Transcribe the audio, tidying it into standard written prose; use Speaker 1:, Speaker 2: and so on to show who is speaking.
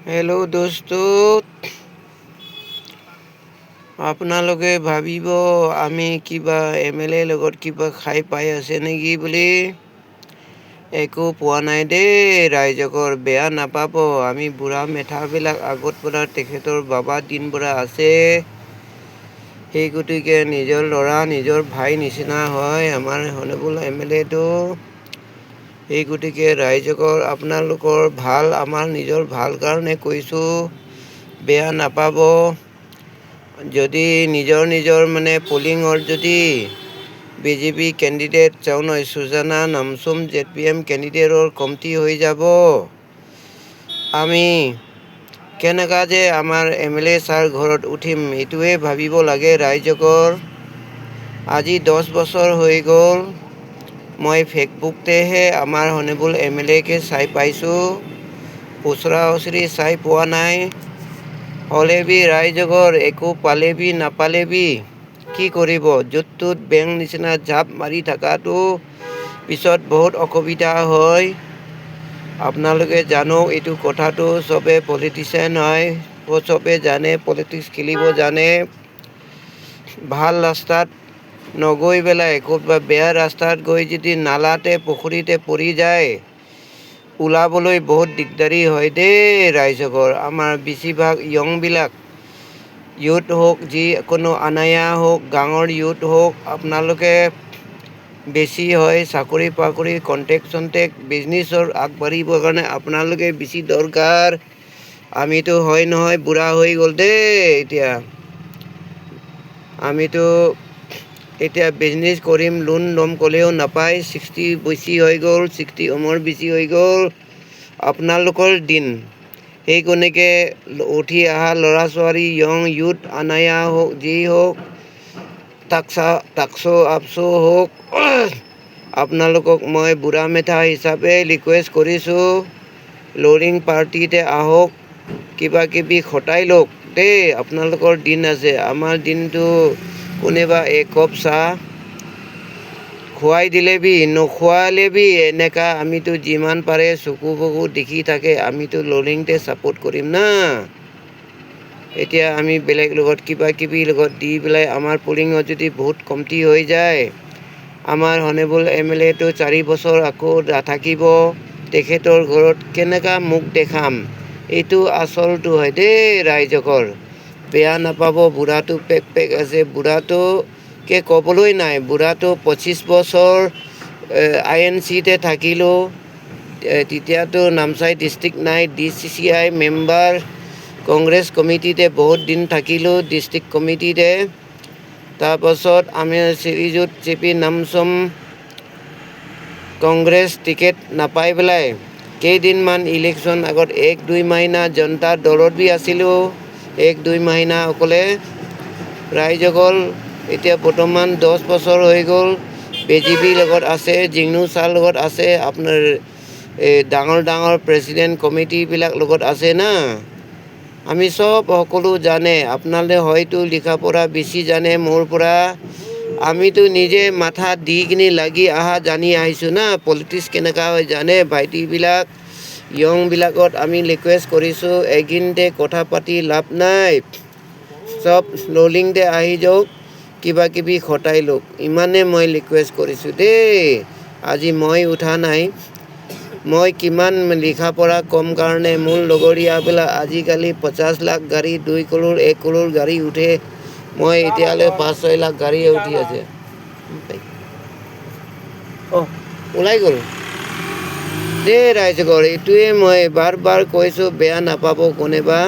Speaker 1: Hello' দোস্ত, আপোনালোকে ভাবিব আমি কিবা MLA লগত কিবা খাই পাই আছে নেকি বুলি। একো পোৱা নাই দেই ৰাইজকৰ, বেয়া নাপাব। আমি বুঢ়া মেথাবিলাক আগত পৰা তেখেতৰ বাবা দিন পৰা আছে। সেই গতিকে নিজৰ ল'ৰা নিজৰ ভাই নিচিনা হয় আমাৰ হনুবুল MLAটো। সেই গতিকে ৰাইজকৰ আপোনালোকৰ ভাল, আমাৰ নিজৰ ভাল কাৰণে কৈছোঁ, বেয়া নাপাব। যদি নিজৰ মানে পলিঙৰ যদি BJP কেণ্ডিডেট চাওনয় সুজানা নামচুম ZPM কেণ্ডিডেটৰ কমটি হৈ যাব, আমি কেনেকা যে আমাৰ MLA ছাৰ ঘৰত উঠিম এইটোৱে ভাবিব লাগে ৰাইজকৰ। আজি 10 বছৰ হৈ গ'ল, মই ফেচবুকতেহে আমাৰ হনুবুল MLAকে চাই পাইছোঁ, ওচৰা ওচৰি চাই পোৱা নাই। হ'লেবি ৰাইজকৰ একো পালেবি নাপালেবি কি কৰিব, য'ত ত'ত বেং নিচিনা জাপ মাৰি থকাটো পিছত বহুত অসুবিধা হয়। আপোনালোকে জানক এইটো কথাটো, চবে পলিটিচিয়ান হয়, চবে জানে পলিটিক্স খেলিব জানে। ভাল ৰাস্তাত নগৈ পেলাই ক'ৰবাত বেয়া ৰাস্তাত গৈ যদি নালাতে পুখুৰীতে পৰি যায়, ওলাবলৈ বহুত দিগদাৰী হয় দেই ৰাইজকৰ। আমাৰ বেছিভাগ য়ংবিলাক ইউথ হওক, যিকোনো আনায়া হওক, গাঁৱৰ ইউথ হওক, আপোনালোকে বেছি হয় চাকৰি বাকৰি কণ্টেক্ট বিজনেছৰ আগবাঢ়িবৰ কাৰণে আপোনালোকে বেছি দৰকাৰ। আমিতো হয় নহয় বুঢ়া হৈ গ'ল দেই আমিতো এতিয়া বিজনেছ কৰিম, লোন ল'ম ক'লেও নাপায়। 60 বেছি হৈ গ'ল, 60 উমৰ বেছি হৈ গ'ল আপোনালোকৰ দিন। সেই কোনেকে উঠি অহা ল'ৰা ছোৱালী য়ং ইউথ আনায়া হওক, যি হওক, টাকচো আপচো হওক, আপোনালোকক মই বুঢ়া মেথা হিচাপে ৰিকুৱেষ্ট কৰিছোঁ, লৰিং পাৰ্টিতে আহক, কিবা কিবি খটাই লওক দেই। আপোনালোকৰ দিন আছে, আমাৰ দিনটো কোনোবা একাপ চাহ খুৱাই দিলেবি, নোখোৱালেবি এনেকা আমিতো যিমান পাৰে চকু বকু দেখি থাকে, আমিতো লৰিংতে ছাপোৰ্ট কৰিম না। এতিয়া আমি বেলেগ লগত কিবা কিবি লগত দি পেলাই আমাৰ পলিঙত যদি বহুত কমটি হৈ যায়, আমাৰ হনুবুল MLAটো 4 বছৰ আকৌ নাথাকিব, তেখেতৰ ঘৰত কেনেকা মুখ দেখাম, এইটো আচলটো হয় দেই ৰাইজকৰ। বেয়া নাপাব, বুঢ়াটো পেক আছে, বুঢ়াটোকে ক'বলৈ নাই। বুঢ়াটো 25 বছৰ INCতে থাকিলোঁ, তেতিয়াতো নামচাই ডিষ্ট্ৰিক্ট নাই, DCCI মেম্বাৰ, কংগ্ৰেছ কমিটিতে বহুত দিন থাকিলোঁ, ডিষ্ট্ৰিক্ট কমিটিতে। তাৰপাছত আমি শ্ৰীযুত JP নামচুম কংগ্ৰেছ টিকেট নাপাই পেলাই কেইদিনমান ইলেকশ্যন আগত 1-2 মাহিনা জনতা দলত বি আছিলোঁ, 1-2 মাহিনা অকলে ৰাইজসকল। এতিয়া বৰ্তমান 10 বছৰ হৈ গ'ল, BJP লগত আছে, জিংনু ছাৰ লগত আছে, আপোনাৰ ডাঙৰ প্ৰেচিডেণ্ট কমিটিবিলাক লগত আছে না। আমি সকলো জানে, আপোনালোকে হয়তো লিখা পঢ়া বেছি জানে মোৰ পৰা। আমিতো নিজে মাথা দি কিনি লাগি অহা জানি আহিছোঁ না, পলিটিক্স কেনেকা হয় জানে। ভাইটিবিলাক য়ংবিলাকত আমি ৰিকুৱেষ্ট কৰিছোঁ, এগিনতে কথা পাতি লাভ নাই, চব ললিংতে আহি যাওক, কিবা কিবি খটাই লওক, ইমানে মই ৰিকুৱেষ্ট কৰিছোঁ দেই। আজি মই উঠা নাই, মই কিমান লিখা পঢ়া কম কাৰণে মোৰ লগৰীয়াবিলাক আজিকালি 50 লাখ গাড়ী, 2 কৰোৰ 1 কৰোৰ গাড়ী উঠে, মই এতিয়ালৈ 5-6 লাখ গাড়ীয়ে উঠি আছে। ওলাই গ'ল দেই ৰাইজঘৰ, এইটোৱে মই বাৰ কৈছোঁ, বেয়া নাপাব কোনেবা।